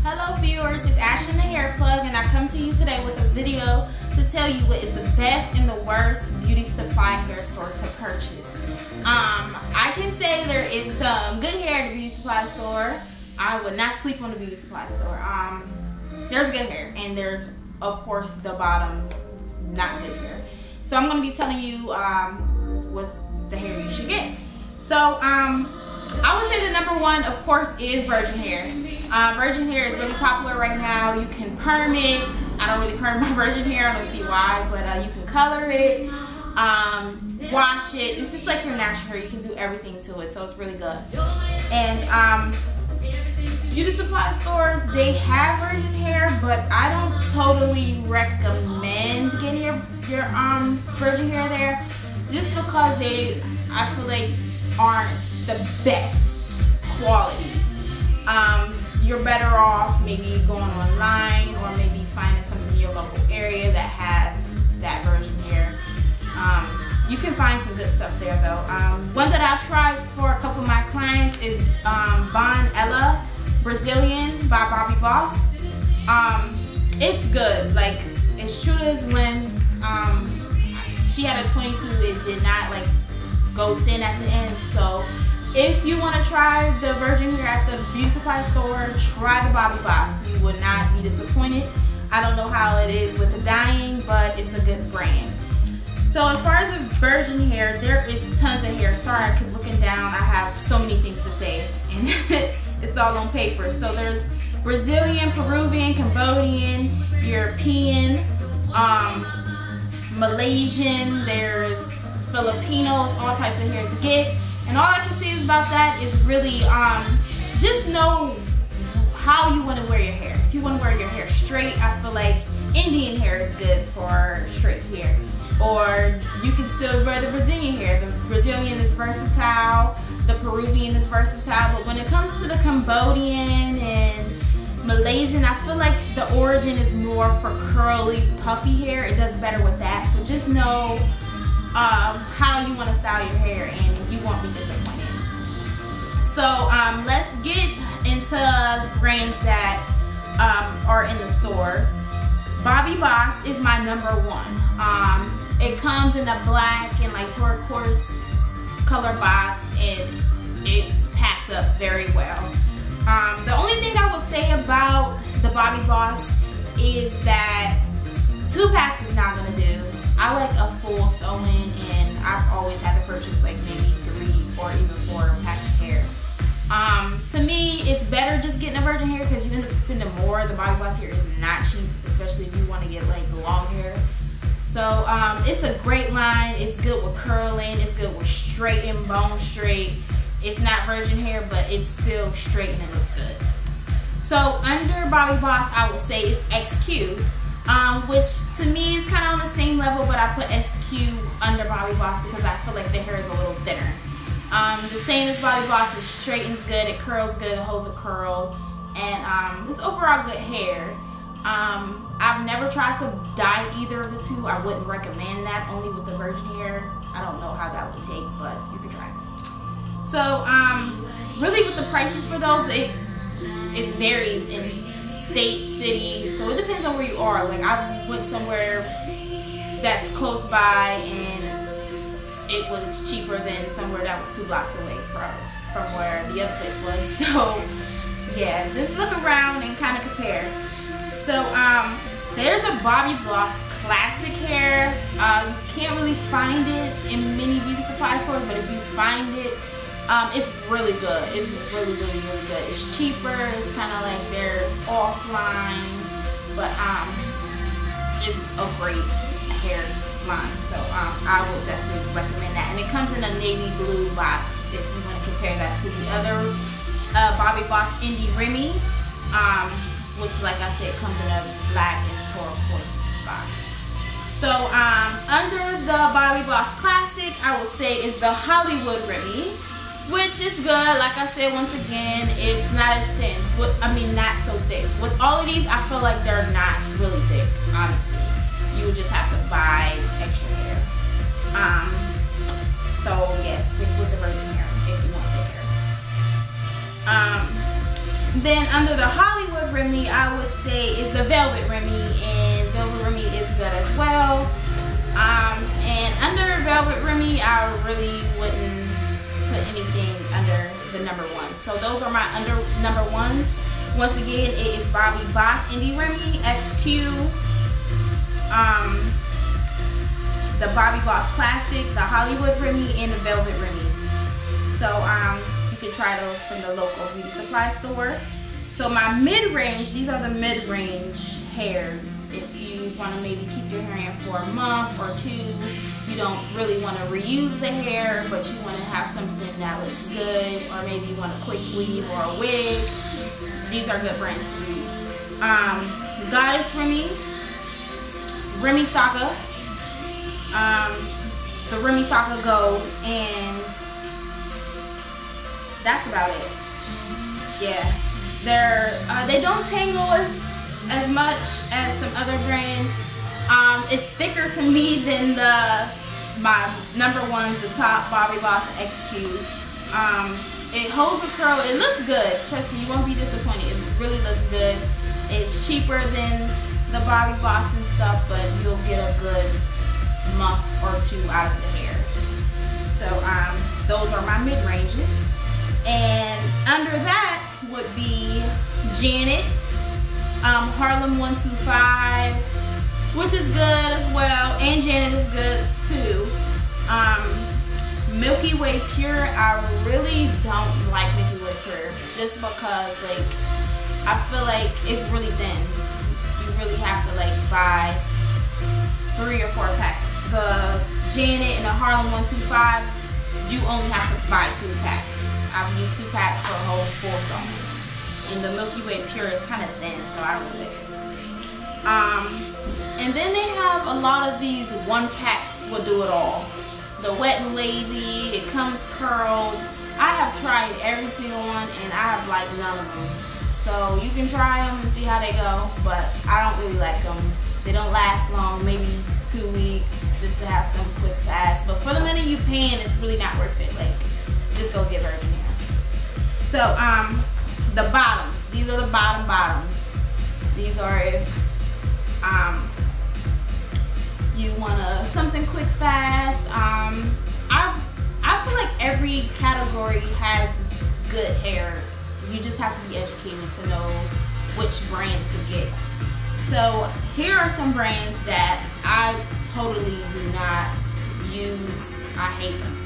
Hello viewers, it's Ashlyn the Hair Plug, and I come to you today with a video to tell you what is the best and the worst beauty supply hair store to purchase. I can say there is some good hair at the beauty supply store. I would not sleep on the beauty supply store. There's good hair, and there's of course the bottom not good hair. So I'm going to be telling you what's the hair you should get. So I would say the number one, of course, is virgin hair. Virgin hair is really popular right now. You can perm it. I don't really perm my virgin hair. I don't see why, but you can color it, wash it. It's just like your natural hair. You can do everything to it, so it's really good. And beauty supply stores, they have virgin hair, but I don't totally recommend getting your virgin hair there, just because I feel like aren't the best qualities. You're better off maybe going online or maybe finding something in your local area that has that virgin hair. You can find some good stuff there though. One that I've tried for a couple of my clients is Von Ella Brazilian by Bobbi Boss. It's good. Like, it's true to its limbs. She had a 22. It did not like go thin at the end. So if you want to try the virgin hair at the beauty supply store, try the Bobbi Boss. You would not be disappointed. I don't know how it is with the dyeing, but it's a good brand. So as far as the virgin hair, there is tons of hair. Sorry, I keep looking down. I have so many things to say, and it's all on paper. So there's Brazilian, Peruvian, Cambodian, European, Malaysian, there's Filipinos, all types of hair to get. And all I can say about that is really just know how you want to wear your hair. If you want to wear your hair straight, I feel like Indian hair is good for straight hair. Or you can still wear the Brazilian hair. The Brazilian is versatile, the Peruvian is versatile, but when it comes to the Cambodian and Malaysian, I feel like the origin is more for curly, puffy hair. It does better with that. So just know how you want to style your hair, and you won't be disappointed. So let's get into brands that are in the store. Bobbi Boss is my number one. It comes in a black and like turquoise color box, and it's packed up very well. The only thing I will say about the Bobbi Boss is that 2 packs is not gonna do. I like a full sewing, and I've always had to purchase like maybe 3 or even 4 packs of hair. To me, it's better just getting a virgin hair because you end up spending more. The Bobbi Boss hair is not cheap, especially if you want to get like long hair. So it's a great line. It's good with curling. It's good with straight and bone straight. It's not virgin hair, but it's still straight and it looks good. So under Bobbi Boss, I would say it's XQ. Which to me is kind of on the same level, but I put XQ under Bobbi Boss because I feel like the hair is a little thinner. The same as Bobbi Boss, it straightens good, it curls good, it holds a curl, and it's overall good hair. I've never tried to dye either of the two. I wouldn't recommend that, only with the virgin hair. I don't know how that would take, but you can try. So really with the prices for those, it varies in state, city, so it depends on where you are. Like, I went somewhere that's close by and it was cheaper than somewhere that was 2 blocks away from where the other place was. So yeah, just look around and kind of compare. So there's a Bobbi Boss classic hair. You can't really find it in many beauty supply stores, but if you find it, it's really good. It's really, really, really good. It's cheaper. It's kind of like they're offline, but it's a great hair line. So I would definitely recommend that. And it comes in a navy blue box if you want to compare that to the other Bobbi Boss Indie Remy, which, like I said, comes in a black and turquoise box. So under the Bobbi Boss Classic, I would say is the Hollywood Remy, which is good. Like I said, once again, it's not as thin. Not so thick. With all of these, I feel like they're not really thick, honestly. You would just have to buy extra hair. So yes, stick with the virgin hair if you want thick hair. Then under the Hollywood Remy, I would say is the Velvet Remy, and Velvet Remy is good as well. And under Velvet Remy, I really wouldn't put anything under the number one. So those are my under number ones. Once again, it is Bobbi Boss Indie Remy, XQ, the Bobbi Boss Classic, the Hollywood Remy, and the Velvet Remy. So you can try those from the local beauty supply store. So my mid-range, these are the mid-range hairs. If you want to maybe keep your hair in for a month or two, you don't really want to reuse the hair, but you want to have something that looks good, or maybe you want a quick weave or a wig, these are good brands to use. Goddess Remy, Remy Saga, the Remy Saga Gold, and that's about it. Yeah, they don't tangle as much as some other brands. It's thicker to me than my number ones, the top Bobbi Boss XQ. It holds a curl. It looks good. Trust me, you won't be disappointed. It really looks good. It's cheaper than the Bobbi Boss and stuff, but you'll get a good month or two out of the hair. So those are my mid ranges. And under that would be Janet, Harlem 125, which is good as well, and Janet is good too. Milky Way Pure, I really don't like Milky Way Pure, just because like I feel like it's really thin. You really have to like buy 3 or 4 packs. The Janet and the Harlem 125, you only have to buy 2 packs. I've used 2 packs for a whole full song. And the Milky Way Pure is kind of thin, so I don't really like it. And then they have a lot of these 1-packs will do it all. The Wet and Lazy, it comes curled. I have tried every single one, and I have liked none of them. So you can try them and see how they go, but I don't really like them. They don't last long, maybe 2 weeks, just to have some quick fast. But for the money you paying, it's really not worth it. Like, just go get virgin hair. So the bottoms, these are the bottoms. These are if you want something quick fast. I feel like every category has good hair. You just have to be educated to know which brands to get. So here are some brands that I totally do not use. I hate them.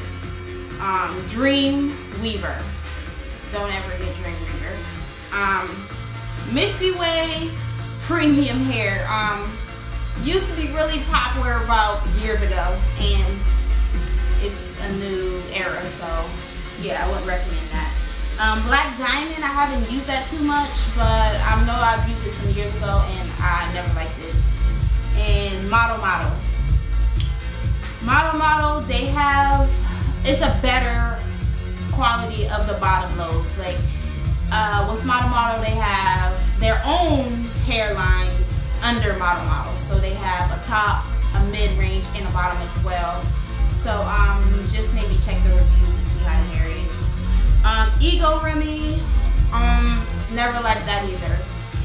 Dream Weaver. Don't ever get Dream Weaver. Milky Way Premium Hair. Used to be really popular about years ago, and it's a new era, so yeah, I wouldn't recommend that. Black Diamond, I haven't used that too much, but I know I've used it some years ago and I never liked it. And Model, they have, it's a better quality of the bottom loads. Like with Model, they have their own hairlines under Model. So they have a top, a mid-range, and a bottom as well. So just maybe check the reviews and see how the hair is. Ego Remy, never liked that either.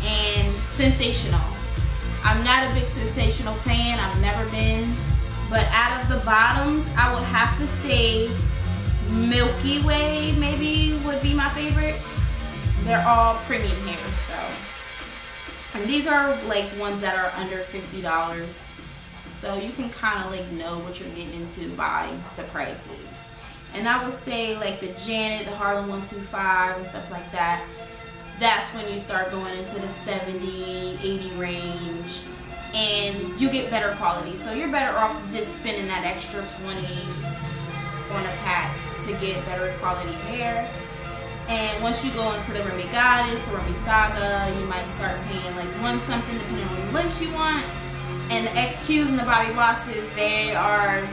And Sensational. I'm not a big Sensational fan, I've never been. But out of the bottoms, I would have to say Milky Way maybe would be my favorite. They're all premium hair, so. And these are like ones that are under $50. So you can kind of like know what you're getting into by the prices. And I would say like the Janet, the Harlem 125 and stuff like that, that's when you start going into the 70, 80 range, and you get better quality. So you're better off just spending that extra 20 on a pack to get better quality hair. And once you go into the Remy Goddess, the Remy Saga, you might start paying like $1 something depending on the lengths you want. And the XQs and the Bobbi Bosses, they are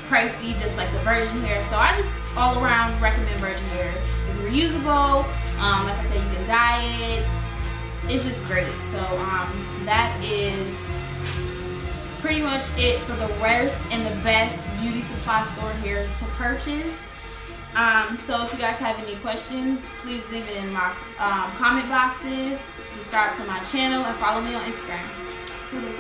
pricey just like the virgin hair. So I just all around recommend virgin hair. It's reusable. Like I said, you can dye it. It's just great. So that is pretty much it for the worst and the best beauty supply store hairs to purchase. So if you guys have any questions, please leave it in my comment boxes. Subscribe to my channel and follow me on Instagram. Toodles.